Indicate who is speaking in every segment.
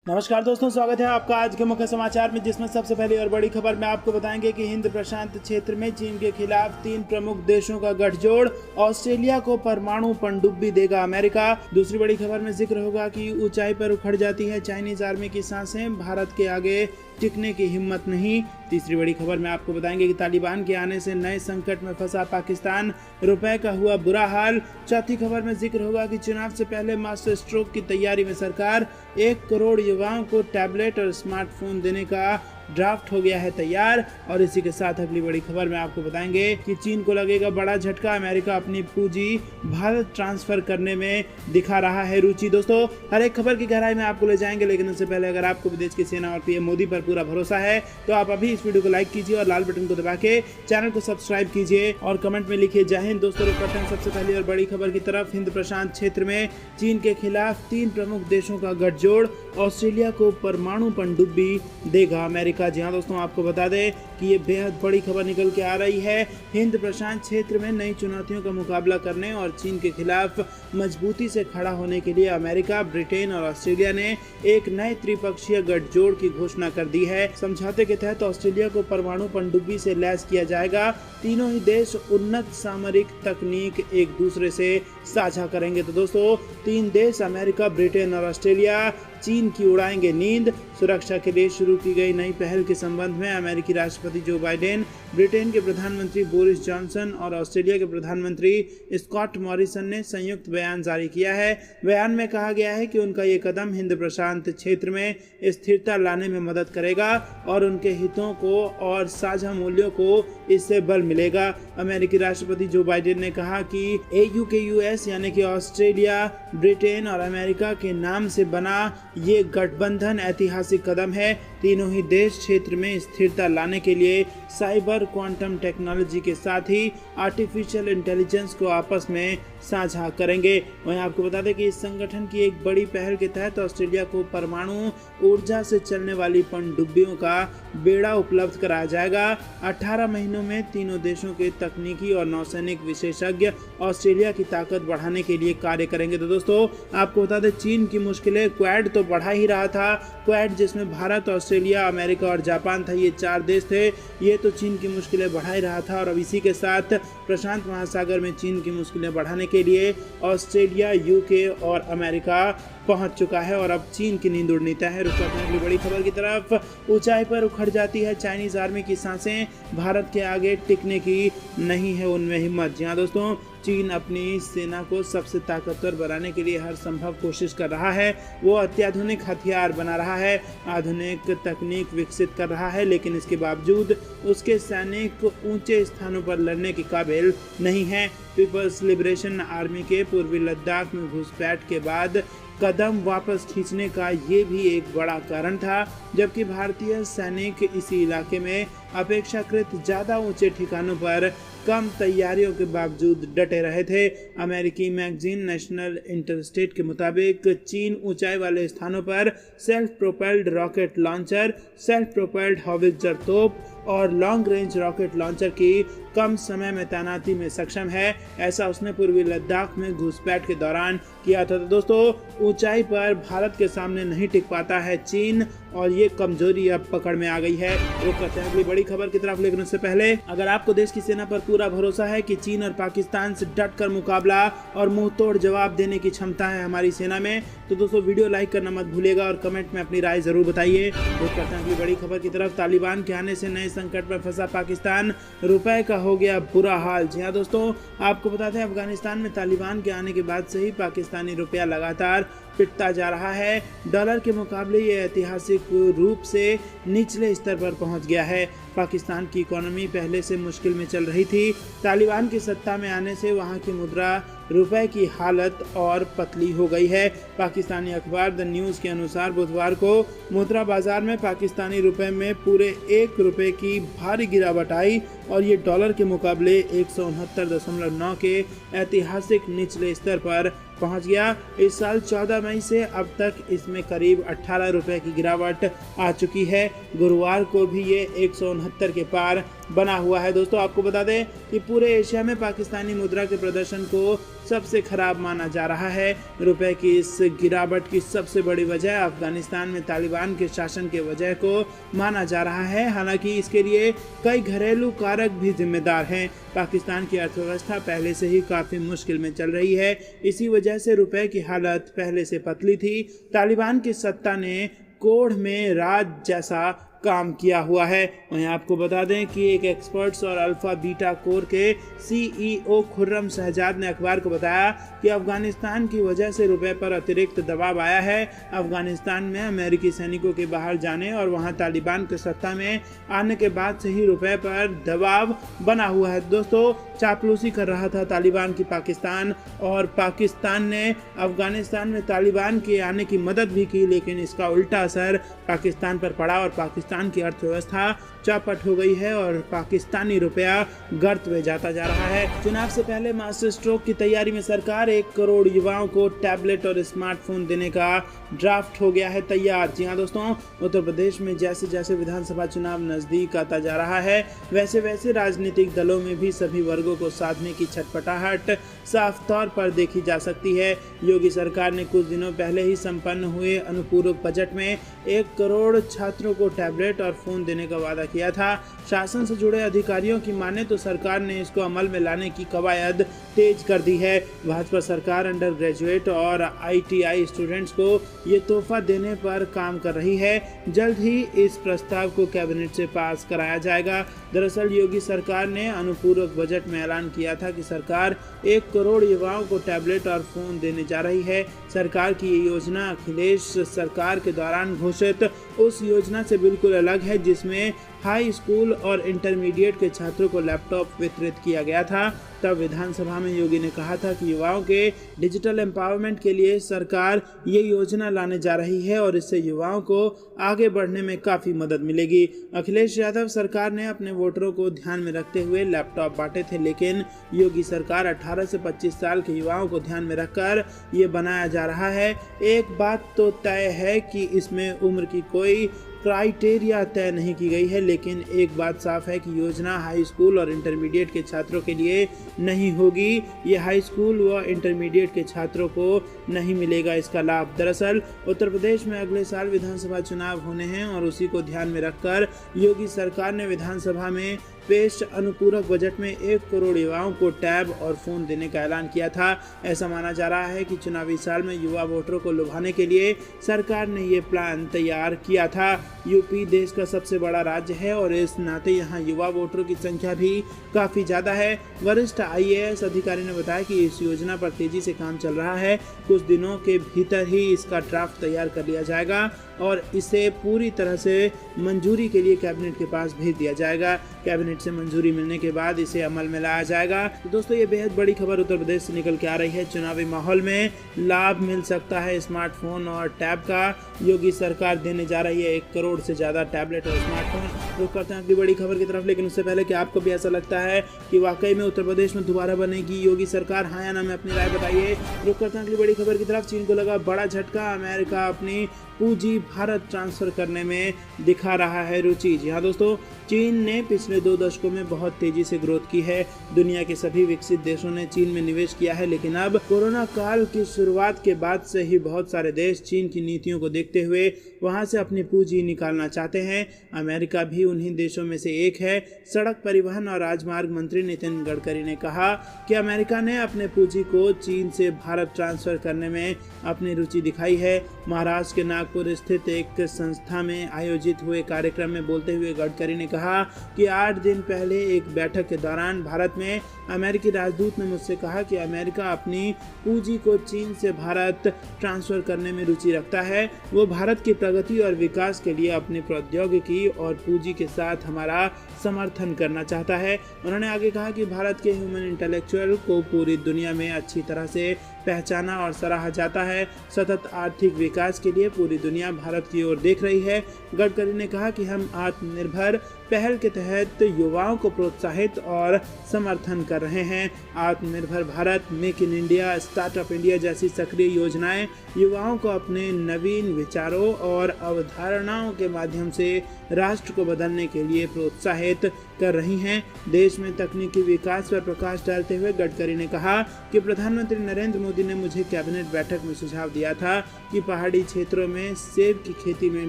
Speaker 1: नमस्कार दोस्तों, स्वागत है आपका आज के मुख्य समाचार में, जिसमें सबसे पहली और बड़ी खबर में आपको बताएंगे कि हिंद प्रशांत क्षेत्र में चीन के खिलाफ 3 प्रमुख देशों का गठजोड़, ऑस्ट्रेलिया को परमाणु पनडुब्बी देगा अमेरिका। दूसरी बड़ी खबर में जिक्र होगा कि ऊंचाई पर उखड़ जाती है चाइनीज आर्मी की सांसें, भारत के आगे टिकने की हिम्मत नहीं। तीसरी बड़ी खबर में आपको बताएंगे कि तालिबान के आने से नए संकट में फंसा पाकिस्तान, रुपए का हुआ बुरा हाल। चौथी खबर में जिक्र होगा कि चुनाव से पहले मास्टर स्ट्रोक की तैयारी में सरकार, 1 करोड़ युवाओं को टैबलेट और स्मार्टफोन देने का ड्राफ्ट हो गया है तैयार। और इसी के साथ अगली बड़ी खबर में आपको बताएंगे कि चीन को लगेगा बड़ा झटका, अमेरिका अपनी पूंजी भारत ट्रांसफर करने में दिखा रहा है रुचि। दोस्तों, हर एक खबर की गहराई में आपको ले जाएंगे, लेकिन उससे पहले अगर आपको विदेश की सेना और पीएम मोदी पर पूरा भरोसा है तो आप अभी इस वीडियो को लाइक कीजिए और लाल बटन को दबा के चैनल को सब्सक्राइब कीजिए और कमेंट में लिखिए जय हिंद। दोस्तों, रुकते हैं सबसे पहली और बड़ी खबर की तरफ। हिंद प्रशांत क्षेत्र में चीन के खिलाफ 3 प्रमुख देशों का गठजोड़, ऑस्ट्रेलिया को परमाणु पनडुब्बी देगा अमेरिका। जी हाँ दोस्तों, आपको बता दें कि ये बेहद बड़ी खबर निकल के आ रही है। हिंद प्रशांत क्षेत्र में नई चुनौतियों का मुकाबला करने और चीन के खिलाफ मजबूती से खड़ा होने के लिए अमेरिका, ब्रिटेन और ऑस्ट्रेलिया ने एक नए त्रिपक्षीय गठजोड़ की घोषणा कर दी है। समझौते के तहत ऑस्ट्रेलिया को परमाणु पनडुब्बी से लैस किया जाएगा। तीनों ही देश उन्नत सामरिक तकनीक एक दूसरे से साझा करेंगे। तो दोस्तों, 3 देश अमेरिका, ब्रिटेन और ऑस्ट्रेलिया चीन की उड़ाएंगे नींद। सुरक्षा के लिए शुरू की गई नई पहल के संबंध में अमेरिकी राष्ट्रपति जो बाइडेन, ब्रिटेन के प्रधानमंत्री बोरिस जॉनसन और ऑस्ट्रेलिया के प्रधानमंत्री स्कॉट मॉरिसन ने संयुक्त बयान जारी किया है। बयान में कहा गया है कि उनका ये कदम हिंद प्रशांत क्षेत्र में स्थिरता लाने में मदद करेगा और उनके हितों को और साझा मूल्यों को इससे बल मिलेगा। अमेरिकी राष्ट्रपति जो बाइडेन ने कहा कि AU के US यानी कि ऑस्ट्रेलिया, ब्रिटेन और अमेरिका के नाम से बना ये गठबंधन ऐतिहासिक कदम है। तीनों ही देश क्षेत्र में स्थिरता लाने के लिए साइबर, क्वांटम टेक्नोलॉजी के साथ ही आर्टिफिशियल इंटेलिजेंस को आपस में साझा करेंगे। वहीं आपको बता दें कि इस संगठन की एक बड़ी पहल के तहत ऑस्ट्रेलिया को परमाणु ऊर्जा से चलने वाली पनडुब्बियों का बेड़ा उपलब्ध कराया जाएगा। 18 महीनों में तीनों देशों के तकनीकी और नौसैनिक विशेषज्ञ ऑस्ट्रेलिया की ताकत बढ़ाने के लिए कार्य करेंगे। तो दोस्तों, आपको बता दें चीन की मुश्किलें क्वाड तो बढ़ा ही रहा था। क्वाड जिसमें भारत, ऑस्ट्रेलिया, अमेरिका और जापान था, ये 4 देश थे। ये तो चीन की मुश्किलें बढ़ा ही रहा था और अब इसी के साथ प्रशांत महासागर में चीन की मुश्किलें बढ़ाने के लिए ऑस्ट्रेलिया, UK और अमेरिका पहुंच चुका है और अब चीन की नींद उड़नी तय है। रुकते हैं अगली बड़ी खबर की तरफ। ऊंचाई पर उखड़ जाती है चाइनीज आर्मी की सांसें, भारत के आगे टिकने की नहीं है उनमें हिम्मत। जी हाँ दोस्तों, चीन अपनी सेना को सबसे ताकतवर बनाने के लिए हर संभव कोशिश कर रहा है। वो अत्याधुनिक हथियार बना रहा है, आधुनिक तकनीक विकसित कर रहा है, लेकिन इसके बावजूद उसके सैनिक ऊंचे स्थानों पर लड़ने के काबिल नहीं है। पीपल्स लिबरेशन आर्मी के पूर्वी लद्दाख में घुसपैठ के बाद कदम वापस खींचने का ये भी एक बड़ा कारण था, जबकि भारतीय सैनिक इसी इलाके में अपेक्षाकृत ज़्यादा ऊंचे ठिकानों पर कम तैयारियों के बावजूद डटे रहे थे। अमेरिकी मैगजीन नेशनल इंटरस्टेट के मुताबिक चीन ऊंचाई वाले स्थानों पर self propelled rocket launcher, self propelled howitzer तोप और लॉन्ग रेंज रॉकेट लॉन्चर की कम समय में तैनाती में सक्षम है। ऐसा उसने पूर्वी लद्दाख में घुसपैठ के दौरान किया था। तो दोस्तों, ऊंचाई पर भारत के सामने नहीं टिक पाता है चीन और ये कमजोरी अब पकड़ में आ गई है। वो कहते हैं अगली बड़ी खबर की तरफ, लेकिन उससे पहले अगर आपको देश की सेना पर पूरा भरोसा है कि चीन और पाकिस्तान से डटकर मुकाबला और मुंह तोड़ जवाब देने की क्षमता है हमारी सेना में, तो दोस्तों वीडियो लाइक करना मत भूलिएगा और कमेंट में अपनी राय जरूर बताइए। वो कहते हैं अगली बड़ी खबर की तरफ। तालिबान के आने से नए संकट में फंसा पाकिस्तान, रुपए का हो गया बुरा हाल। जी हाँ दोस्तों, आपको बताते हैं अफगानिस्तान में तालिबान के आने के बाद से ही पाकिस्तानी रुपया लगातार पिटता जा रहा है। डॉलर के मुकाबले ये ऐतिहासिक रूप से निचले स्तर पर पहुंच गया है। पाकिस्तान की इकोनॉमी पहले से मुश्किल में चल रही थी। तालिबान की सत्ता में आने से वहां की मुद्रा रुपए की हालत और पतली हो गई है। पाकिस्तानी अखबार द न्यूज़ के अनुसार बुधवार को मुद्रा बाजार में पाकिस्तानी रुपए में पूरे 1 रुपए की भारी गिरावट आई और ये डॉलर के मुकाबले 169.9 के ऐतिहासिक निचले स्तर पर पहुंच गया। इस साल 14 मई से अब तक इसमें करीब 18 रुपए की गिरावट आ चुकी है। गुरुवार को भी ये 169 के पार बना हुआ है। दोस्तों, आपको बता दें कि पूरे एशिया में पाकिस्तानी मुद्रा के प्रदर्शन को सबसे खराब माना जा रहा है। रुपए की इस गिरावट की सबसे बड़ी वजह अफगानिस्तान में तालिबान के शासन के वजह को माना जा रहा है। हालांकि इसके लिए कई घरेलू कारक भी जिम्मेदार हैं। पाकिस्तान की अर्थव्यवस्था पहले से ही काफी मुश्किल में चल रही है। इसी वजह से रुपए की हालत पहले से पतली थी। तालिबान की सत्ता ने कोढ़ में राज जैसा काम किया हुआ है। वहीं आपको बता दें कि एक एक्सपर्ट्स और अल्फा बीटा कोर के सीईओ खुर्रम शहजाद ने अखबार को बताया कि अफगानिस्तान की वजह से रुपए पर अतिरिक्त दबाव आया है। अफगानिस्तान में अमेरिकी सैनिकों के बाहर जाने और वहां तालिबान के सत्ता में आने के बाद से ही रुपए पर दबाव बना हुआ है। दोस्तों, चापलूसी कर रहा था तालिबान की पाकिस्तान, और पाकिस्तान ने अफगानिस्तान में तालिबान के आने की मदद भी की, लेकिन इसका उल्टा असर पाकिस्तान पर पड़ा और पाकिस्तान की अर्थव्यवस्था चौपट हो गई है और पाकिस्तानी रुपया गर्त में जाता जा रहा है। चुनाव से पहले मास्टर स्ट्रोक की तैयारी में सरकार 1 करोड़ युवाओं को टैबलेट और स्मार्टफोन देने का ड्राफ्ट हो गया है तैयार। जी हाँ दोस्तों, उत्तर प्रदेश में जैसे जैसे विधानसभा चुनाव नजदीक आता जा रहा है, वैसे वैसे राजनीतिक दलों में भी सभी वर्गों को साधने की छटपटाहट साफ तौर पर देखी जा सकती है। योगी सरकार ने कुछ दिनों पहले ही संपन्न हुए अनुपूरक बजट में 1 करोड़ छात्रों को टैबलेट और फोन देने का वादा किया था। शासन से जुड़े अधिकारियों की माने तो सरकार ने इसको अमल में लाने की कवायद तेज कर दी है। भाजपा सरकार अंडर ग्रेजुएट और ITI स्टूडेंट्स को ये तोहफा देने पर काम कर रही है। जल्द ही इस प्रस्ताव को कैबिनेट से पास कराया जाएगा। दरअसल योगी सरकार ने अनुपूरक बजट में ऐलान किया था कि सरकार 1 करोड़ युवाओं को टैबलेट और फोन देने जा रही है। सरकार की ये योजना अखिलेश सरकार के दौरान घोषित उस योजना से बिल्कुल अलग है जिसमें हाई स्कूल और इंटरमीडिएट के छात्रों को लैपटॉप वितरित किया गया था। तब विधानसभा में योगी ने कहा था कि युवाओं के डिजिटल एम्पावरमेंट के लिए सरकार ये योजना लाने जा रही है और इससे युवाओं को आगे बढ़ने में काफ़ी मदद मिलेगी। अखिलेश यादव सरकार ने अपने वोटरों को ध्यान में रखते हुए लैपटॉप बांटे थे, लेकिन योगी सरकार 18 से 25 साल के युवाओं को ध्यान में रखकर ये बनाया जा रहा है। एक बात तो तय है कि इसमें उम्र की कोई क्राइटेरिया तय नहीं की गई है, लेकिन एक बात साफ है कि योजना हाई स्कूल और इंटरमीडिएट के छात्रों के लिए नहीं होगी। ये हाई स्कूल व इंटरमीडिएट के छात्रों को नहीं मिलेगा इसका लाभ। दरअसल उत्तर प्रदेश में अगले साल विधानसभा चुनाव होने हैं और उसी को ध्यान में रखकर योगी सरकार ने विधानसभा में पेश अनुपूरक बजट में 1 करोड़ युवाओं को टैब और फोन देने का ऐलान किया था। ऐसा माना जा रहा है कि चुनावी साल में युवा वोटरों को लुभाने के लिए सरकार ने ये प्लान तैयार किया था। यूपी देश का सबसे बड़ा राज्य है और इस नाते यहाँ युवा वोटरों की संख्या भी काफ़ी ज़्यादा है। वरिष्ठ IAS अधिकारी ने बताया कि इस योजना पर तेजी से काम चल रहा है। कुछ दिनों के भीतर ही इसका ड्राफ्ट तैयार कर लिया जाएगा और इसे पूरी तरह से मंजूरी के लिए कैबिनेट के पास भेज दिया जाएगा। कैबिनेट से मंजूरी मिलने के बाद इसे अमल में लाया जाएगा। तो दोस्तों, ये बेहद बड़ी खबर उत्तर प्रदेश से निकल के आ रही है। चुनावी माहौल में लाभ मिल सकता है स्मार्टफोन और टैब का। योगी सरकार देने जा रही है 1 करोड़ से ज़्यादा टैबलेट और स्मार्टफोन। रुक करते हैं अगली बड़ी खबर की तरफ, लेकिन उससे पहले कि आपको भी ऐसा लगता है कि वाकई में उत्तर प्रदेश में दोबारा बनेगी योगी सरकार, हाँ या ना, में अपनी राय बताइए। रुक करते हैं अगली बड़ी खबर की तरफ। चीन को लगा बड़ा झटका, अमेरिका अपनी पूंजी भारत ट्रांसफर करने में दिखा रहा है रुचि। जी हाँ दोस्तों, चीन ने पिछले 2 दशकों में बहुत तेजी से ग्रोथ की है। दुनिया के सभी विकसित देशों ने चीन में निवेश किया है, लेकिन अब कोरोना काल की शुरुआत के बाद से ही बहुत सारे देश चीन की नीतियों को देखते हुए वहां से अपनी पूंजी निकालना चाहते हैं। अमेरिका भी उन्हीं देशों में से एक है। सड़क परिवहन और राजमार्ग मंत्री नितिन गडकरी ने कहा कि अमेरिका ने अपने पूंजी को चीन से भारत ट्रांसफर करने में अपनी रुचि दिखाई है। महाराष्ट्र के नागपुर स्थित एक संस्था में आयोजित हुए कार्यक्रम में बोलते हुए गडकरी ने कहा कि 8 दिन पहले एक बैठक के दौरान भारत में अमेरिकी राजदूत ने मुझसे कहा कि अमेरिका अपनी पूंजी को चीन से भारत ट्रांसफर करने में रुचि रखता है। वो भारत की प्रगति और विकास के लिए अपनी प्रौद्योगिकी और पूंजी के साथ हमारा समर्थन करना चाहता है। उन्होंने आगे कहा कि भारत के ह्यूमन इंटेलेक्चुअल को पूरी दुनिया में अच्छी तरह से पहचाना और सराहा जाता है। सतत आर्थिक विकास के लिए पूरी दुनिया भारत की ओर देख रही है। गडकरी ने कहा कि हम आत्मनिर्भर पहल के तहत युवाओं को प्रोत्साहित और समर्थन कर रहे हैं। आत्मनिर्भर Bharat, make in India, startup India जैसी सक्रिय योजनाएं युवाओं को अपने नवीन विचारों और अवधारणाओं के माध्यम से राष्ट्र को बदलने के लिए प्रोत्साहित कर रही हैं। देश में तकनीकी विकास पर प्रकाश डालते हुए गडकरी ने कहा कि प्रधानमंत्री नरेंद्र मोदी ने मुझे कैबिनेट बैठक में सुझाव दिया था कि पहाड़ी क्षेत्रों में सेब की खेती में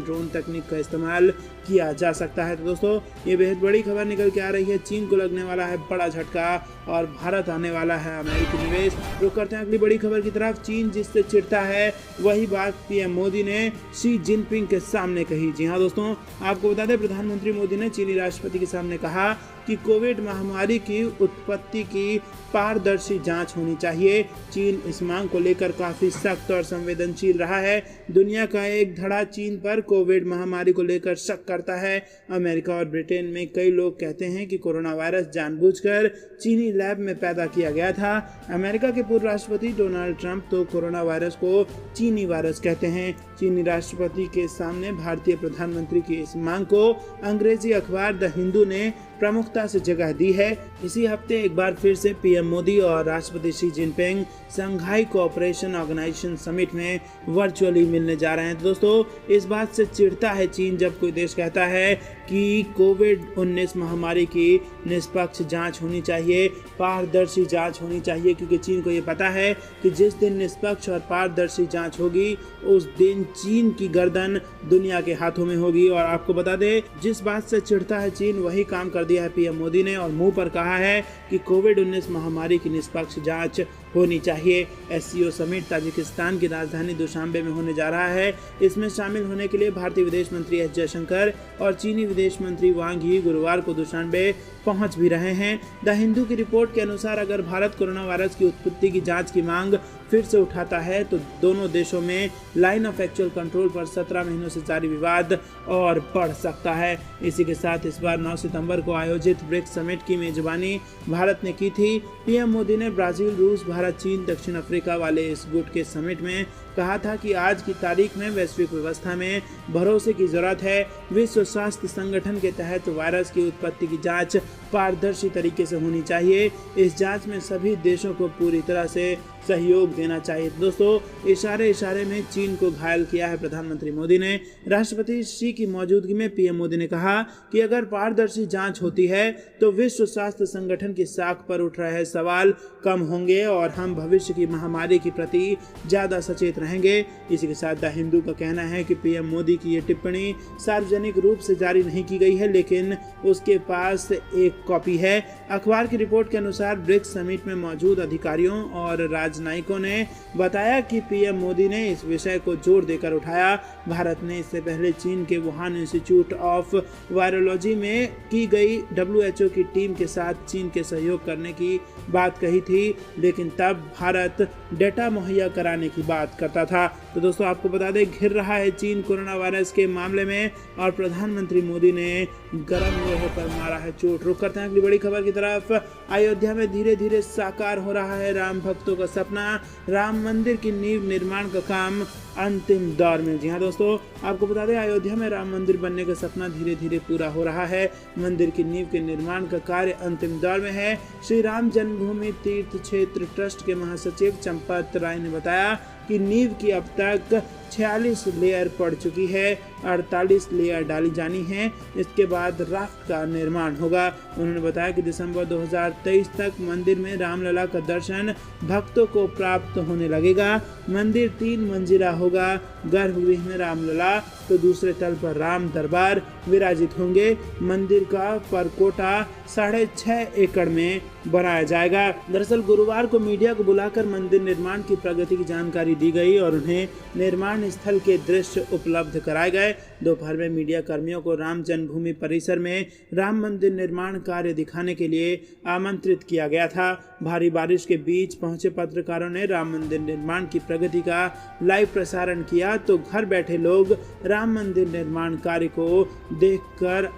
Speaker 1: ड्रोन तकनीक का इस्तेमाल किया जा सकता है। तो दोस्तों, ये बेहद बड़ी खबर निकल के आ रही है। चीन को लगने वाला है बड़ा झटका और भारत आने वाला है अमेरिकी निवेश। रुक करते हैं अगली बड़ी खबर की तरफ। चीन जिससे चिढ़ता है वही बात पीएम मोदी ने शी जिनपिंग के सामने कही। जी हाँ दोस्तों, आपको बता दें प्रधानमंत्री मोदी ने चीनी राष्ट्रपति के सामने कहा कि कोविड महामारी की उत्पत्ति की पारदर्शी जांच होनी चाहिए। चीन इस मांग को लेकर काफी सख्त और संवेदनशील रहा है। दुनिया का एक धड़ा चीन पर कोविड महामारी को लेकर शक करता है। अमेरिका और ब्रिटेन में कई लोग कहते हैं कि कोरोना वायरस जानबूझकर चीनी लैब में पैदा किया गया था। अमेरिका के पूर्व राष्ट्रपति डोनाल्ड ट्रंप तो कोरोना वायरस को चीनी वायरस कहते हैं। चीनी राष्ट्रपति के सामने भारतीय प्रधानमंत्री की इस मांग को अंग्रेजी अखबार द हिंदू ने प्रमुखता से जगह दी है। इसी हफ्ते एक बार फिर से पीएम मोदी और राष्ट्रपति Xi Jinping Shanghai cooperation organisation summit में वर्चुअली मिलने जा रहे हैं। तो दोस्तों, इस बात से चिढ़ता है चीन जब कोई देश कहता है कि कोविड-19 महामारी की निष्पक्ष जांच होनी चाहिए, पारदर्शी जांच होनी चाहिए, क्योंकि चीन को ये पता है कि जिस दिन निष्पक्ष और पारदर्शी जांच होगी उस दिन चीन की गर्दन दुनिया के हाथों में होगी। और आपको बता दें, जिस बात से चिढ़ता है चीन वही काम कर दिया है पीएम मोदी ने और मुंह पर कहा है कि कोविड-19 महामारी की निष्पक्ष जांच होनी चाहिए। एससीओ समिट ताजिकिस्तान की राजधानी दुशांबे में होने जा रहा है। इसमें शामिल होने के लिए भारतीय विदेश मंत्री एस जयशंकर और चीनी विदेश मंत्री वांग ही गुरुवार को दुशांबे पहुंच भी रहे हैं। द हिंदू की रिपोर्ट के अनुसार अगर भारत कोरोना वायरस की उत्पत्ति की जांच की मांग फिर से उठाता है तो दोनों देशों में लाइन ऑफ एक्चुअल कंट्रोल पर 17 महीनों से जारी विवाद और बढ़ सकता है। इसी के साथ इस बार 9 सितंबर को आयोजित ब्रिक्स समिट की मेजबानी भारत ने की थी। पीएम मोदी ने ब्राजील, रूस, भारत, चीन, दक्षिण अफ्रीका वाले इस गुट के समिट में कहा था कि आज की तारीख में वैश्विक व्यवस्था में भरोसे की जरूरत है। विश्व स्वास्थ्य संगठन के तहत वायरस की उत्पत्ति की जांच पारदर्शी तरीके से होनी चाहिए। इस जांच में सभी देशों को पूरी तरह से सहयोग देना चाहिए। दोस्तों, इशारे में चीन को घायल किया है प्रधानमंत्री मोदी ने। राष्ट्रपति शी की मौजूदगी में पीएम मोदी ने कहा कि अगर पारदर्शी जांच होती है तो विश्व स्वास्थ्य संगठन की साख पर उठ रहे सवाल कम होंगे और हम भविष्य की महामारी के प्रति ज्यादा सचेत रहेंगे। इसी के साथ द हिंदू का कहना है कि पीएम मोदी की ये टिप्पणी सार्वजनिक रूप से जारी नहीं की गई है, लेकिन उसके पास एक कॉपी है। अखबार की रिपोर्ट के अनुसार ब्रिक्स समिट में मौजूद अधिकारियों और राजनयिकों ने बताया कि पीएम मोदी ने इस विषय को जोर देकर उठाया। भारत ने इससे पहले चीन के वुहान इंस्टीट्यूट ऑफ वायरोलॉजी में की गई WHO की टीम के साथ चीन के सहयोग करने की बात कही थी, लेकिन तब भारत डेटा मुहैया कराने की बात करता था। तो दोस्तों, आपको बता दें, घिर रहा है चीन कोरोना वायरस के मामले में और प्रधानमंत्री मोदी ने गर्म लोहे पर मारा है चोट। रुक करते हैं अगली बड़ी खबर की तरफ। अयोध्या में धीरे धीरे साकार हो रहा है राम भक्तों का सपना। राम मंदिर की नींव निर्माण का काम अंतिम दौर में। जी हाँ दोस्तों, आपको बता दें, अयोध्या में राम मंदिर बनने का सपना धीरे धीरे पूरा हो रहा है। मंदिर की नींव के निर्माण का कार्य अंतिम दौर में है। श्री राम जन्मभूमि तीर्थ क्षेत्र ट्रस्ट के महासचिव चंपत राय ने बताया कि नींव की अब तक 46 लेयर पड़ चुकी है, 48 लेयर डाली जानी है। इसके बाद राफ्ट का निर्माण होगा। उन्होंने बताया कि दिसंबर 2023 तक मंदिर में रामलला का दर्शन भक्तों को प्राप्त होने लगेगा। मंदिर 3 मंजिला होगा। गर्भगृह में रामलला तो दूसरे तल पर राम दरबार विराजित होंगे। मंदिर का परकोटा 6.5 एकड़ में बनाया जाएगा। दरअसल गुरुवार को मीडिया को बुलाकर मंदिर निर्माण की प्रगति की जानकारी दी गई और उन्हें निर्माण स्थल के दृश्य उपलब्ध कराए गए। दोपहर में मीडिया कर्मियों को राम जन्मभूमि परिसर में राम मंदिर निर्माण कार्य दिखाने के लिए आमंत्रित किया गया था। भारी बारिश के बीच पहुंचे पत्रकारों ने राम मंदिर निर्माण की प्रगति का लाइव प्रसारण किया तो घर बैठे लोग राम मंदिर निर्माण कार्य को देखकर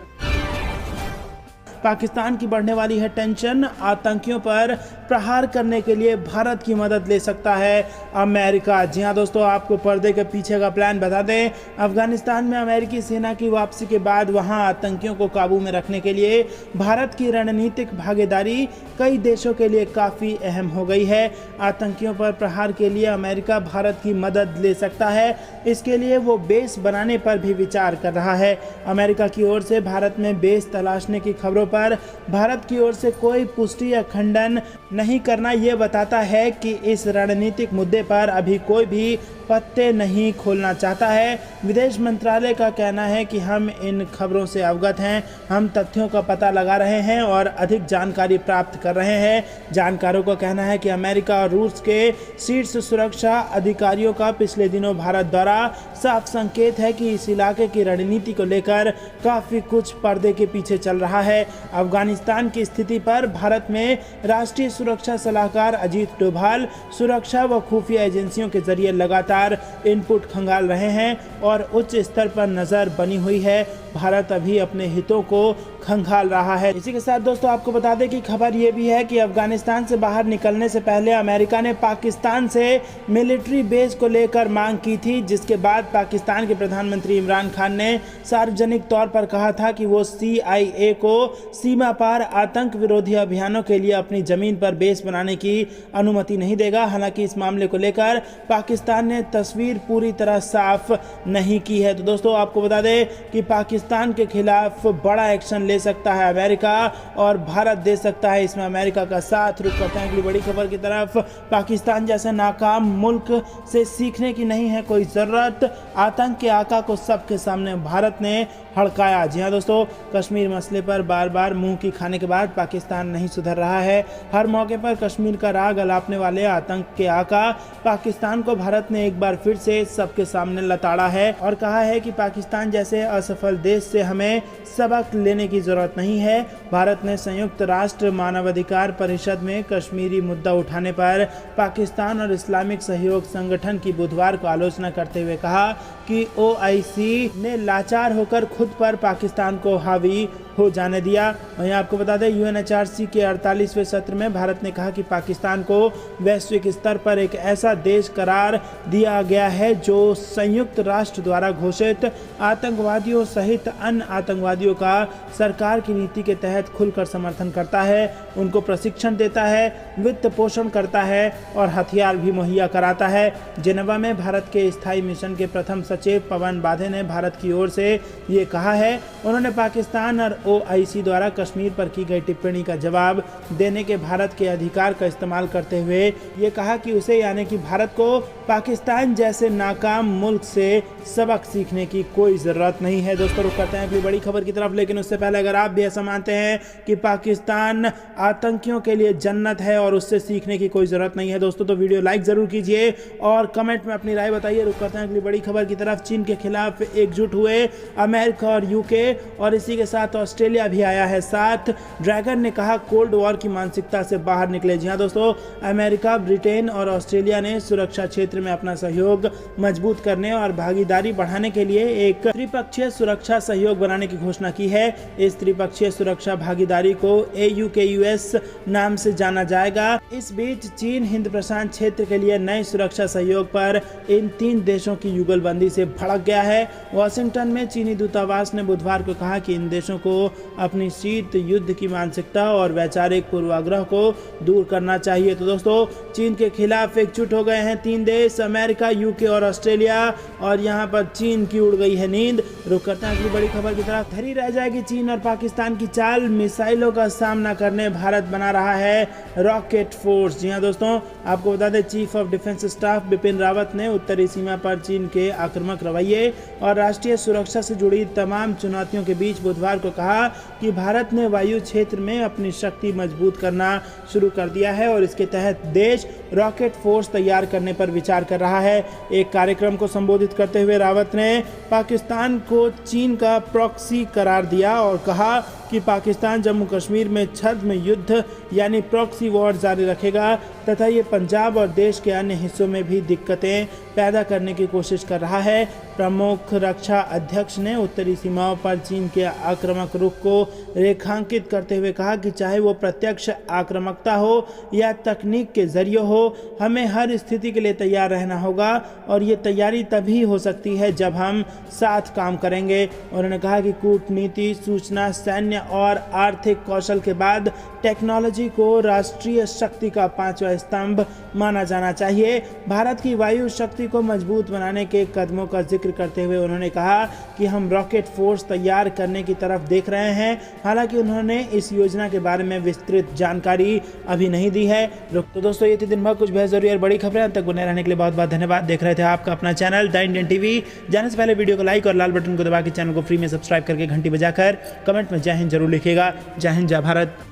Speaker 1: पाकिस्तान की बढ़ने वाली है टेंशन, आतंकियों पर प्रहार करने के लिए भारत की मदद ले सकता है अमेरिका। जी हाँ दोस्तों, आपको पर्दे के पीछे का प्लान बता दें। अफगानिस्तान में अमेरिकी सेना की वापसी के बाद वहां आतंकियों को काबू में रखने के लिए भारत की रणनीतिक भागीदारी कई देशों के लिए काफ़ी अहम हो गई है। आतंकियों पर प्रहार के लिए अमेरिका भारत की मदद ले सकता है, इसके लिए वो बेस बनाने पर भी विचार कर रहा है। अमेरिका की ओर से भारत में बेस तलाशने की खबरों पर भारत की ओर से कोई पुष्टि या खंडन नहीं करना ये बताता है कि इस रणनीतिक मुद्दे पर अभी कोई भी पत्ते नहीं खोलना चाहता है। विदेश मंत्रालय का कहना है कि हम इन खबरों से अवगत हैं, हम तथ्यों का पता लगा रहे हैं और अधिक जानकारी प्राप्त कर रहे हैं। जानकारों का कहना है कि अमेरिका और रूस के शीर्ष सुरक्षा अधिकारियों का पिछले दिनों भारत द्वारा साफ संकेत है कि इस इलाके की रणनीति को लेकर काफ़ी कुछ पर्दे के पीछे चल रहा है। अफगानिस्तान की स्थिति पर भारत में राष्ट्रीय सुरक्षा सलाहकार अजीत डोभाल सुरक्षा व खुफिया एजेंसियों के जरिए लगातार इनपुट खंगाल रहे हैं और उच्च स्तर पर नजर बनी हुई है। भारत अभी अपने हितों को खंगाल रहा है। इसी के साथ दोस्तों आपको बता दें कि खबर ये भी है कि अफगानिस्तान से बाहर निकलने से पहले अमेरिका ने पाकिस्तान से मिलिट्री बेस को लेकर मांग की थी, जिसके बाद पाकिस्तान के प्रधानमंत्री इमरान खान ने सार्वजनिक तौर पर कहा था कि वो CIA को सीमा पार आतंक विरोधी अभियानों के लिए अपनी जमीन पर बेस बनाने की अनुमति नहीं देगा। हालांकि इस मामले को लेकर पाकिस्तान ने तस्वीर पूरी तरह साफ नहीं की है। तो दोस्तों आपको बता दें कि पाकिस्तान के खिलाफ बड़ा एक्शन ले सकता है अमेरिका और भारत दे सकता है इसमें अमेरिका का साथ। रुक करते हैं अगली बड़ी खबर की तरफ। पाकिस्तान जैसे नाकाम मुल्क से सीखने की नहीं है कोई ज़रूरत, आतंक के आका को सबके सामने भारत ने हड़काया। जी हाँ दोस्तों, कश्मीर मसले पर बार बार मुंह की खाने के बाद पाकिस्तान नहीं सुधर रहा है। हर मौके पर कश्मीर का राग अलापने वाले आतंक के आका पाकिस्तान को भारत ने एक बार फिर से सबके सामने लताड़ा है और कहा है कि पाकिस्तान जैसे असफल देश से हमें सबक लेने की जरूरत नहीं है। भारत ने संयुक्त राष्ट्र मानवाधिकार परिषद में कश्मीरी मुद्दा उठाने पर पाकिस्तान और इस्लामिक सहयोग संगठन की बुधवार को आलोचना करते हुए कहा कि OIC ने लाचार होकर खुद पर पाकिस्तान को हावी हो जाने दिया। वहीं आपको बता दें UNHRC के 48वें सत्र में भारत ने कहा कि पाकिस्तान को वैश्विक स्तर पर एक ऐसा देश करार दिया गया है जो संयुक्त राष्ट्र द्वारा घोषित आतंकवादियों सहित अन्य आतंकवादियों का सरकार की नीति के तहत खुलकर समर्थन करता है, उनको प्रशिक्षण देता है, वित्त पोषण करता है और हथियार भी मुहैया कराता है। जेनेवा में भारत के स्थायी मिशन के प्रथम सचिव पवन बाधे ने भारत की ओर से ये कहा है। उन्होंने पाकिस्तान और OIC द्वारा कश्मीर पर की गई टिप्पणी का जवाब देने के भारत के अधिकार का इस्तेमाल करते हुए ये कहा कि उसे यानी कि भारत को पाकिस्तान जैसे नाकाम मुल्क से सबक सीखने की कोई ज़रूरत नहीं है। दोस्तों रुक करते हैं अगली बड़ी खबर की तरफ, लेकिन उससे पहले अगर आप भी ऐसा मानते हैं कि पाकिस्तान आतंकियों के लिए जन्नत है और उससे सीखने की कोई ज़रूरत नहीं है दोस्तों, तो वीडियो लाइक ज़रूर कीजिए और कमेंट में अपनी राय बताइए। रुक करते हैं अगली बड़ी खबर की तरफ। चीन के खिलाफ एकजुट हुए अमेरिका और UK और इसी के साथ ऑस्ट्रेलिया भी आया है साथ। ड्रैगन ने कहा कोल्ड वॉर की मानसिकता से बाहर निकले। जी हाँ दोस्तों, अमेरिका, ब्रिटेन और ऑस्ट्रेलिया ने सुरक्षा क्षेत्र में अपना सहयोग मजबूत करने और भागीदारी बढ़ाने के लिए एक त्रिपक्षीय सुरक्षा सहयोग बनाने की घोषणा की है। इस त्रिपक्षीय सुरक्षा भागीदारी को AUKUS नाम से जाना जाएगा। इस बीच चीन हिंद प्रशांत क्षेत्र के लिए नए सुरक्षा सहयोग पर इन 3 देशों की युगलबंदी से भड़क गया है। वाशिंगटन में चीनी दूतावास ने बुधवार को कहा कि इन देशों को अपनी शीत युद्ध की मानसिकता और वैचारिक पूर्वाग्रह को दूर करना चाहिए। तो दोस्तों चीन के खिलाफ एकजुट हो गए हैं 3 देश, अमेरिका, UK और ऑस्ट्रेलिया, और यहाँ पर चीन की उड़ गई है नींद। रुक करते हैं अगली बड़ी खबर की तरफ। धरी रह जाएगी चीन और पाकिस्तान की चाल, मिसाइलों का सामना करने भारत बना रहा है रॉकेट फोर्स। जी हाँ दोस्तों, आपको बता दें chief of defence staff Bipin Rawat ने उत्तरी सीमा पर चीन के आक्रामक रवैये और राष्ट्रीय सुरक्षा से जुड़ी तमाम चुनौतियों के बीच बुधवार को कहा कि भारत ने वायु क्षेत्र में अपनी शक्ति मजबूत करना शुरू कर दिया है और इसके तहत देश रॉकेट फोर्स तैयार करने पर विचार कर रहा है। एक कार्यक्रम को संबोधित करते हुए रावत ने पाकिस्तान को चीन का प्रॉक्सी करार दिया और कहा कि पाकिस्तान जम्मू कश्मीर में छद्म युद्ध यानी प्रॉक्सी वॉर जारी रखेगा तथा ये पंजाब और देश के अन्य हिस्सों में भी दिक्कतें पैदा करने की कोशिश कर रहा है। प्रमुख रक्षा अध्यक्ष ने उत्तरी सीमाओं पर चीन के आक्रामक रुख को रेखांकित करते हुए कहा कि चाहे वो प्रत्यक्ष आक्रामकता हो या तकनीक के जरिए हो, हमें हर स्थिति के लिए तैयार रहना होगा और ये तैयारी तभी हो सकती है जब हम साथ काम करेंगे। उन्होंने कहा कि कूटनीति, सूचना, सैन्य और आर्थिक कौशल के बाद टेक्नोलॉजी को राष्ट्रीय शक्ति का 5वां स्तंभ माना जाना चाहिए। भारत की वायु शक्ति को मजबूत बनाने के कदमों का जिक्र करते हुए उन्होंने कहा कि हम रॉकेट फोर्स तैयार करने की तरफ देख रहे हैं। हालांकि उन्होंने इस योजना के बारे में विस्तृत जानकारी अभी नहीं दी है। तो दोस्तों, ये थी दिन भर कुछ बेहद जरूरी और बड़ी खबरें। अंत तक बने रहने के लिए बहुत बहुत धन्यवाद। देख रहे थे आपका अपना चैनल द इंडियन टीवी। जाने से पहले वीडियो को लाइक और लाल बटन को दबा के चैनल को फ्री में सब्सक्राइब करके घंटी बजाकर कमेंट में जय हिंद जरूर लिखिएगा। जय हिंद, जय भारत।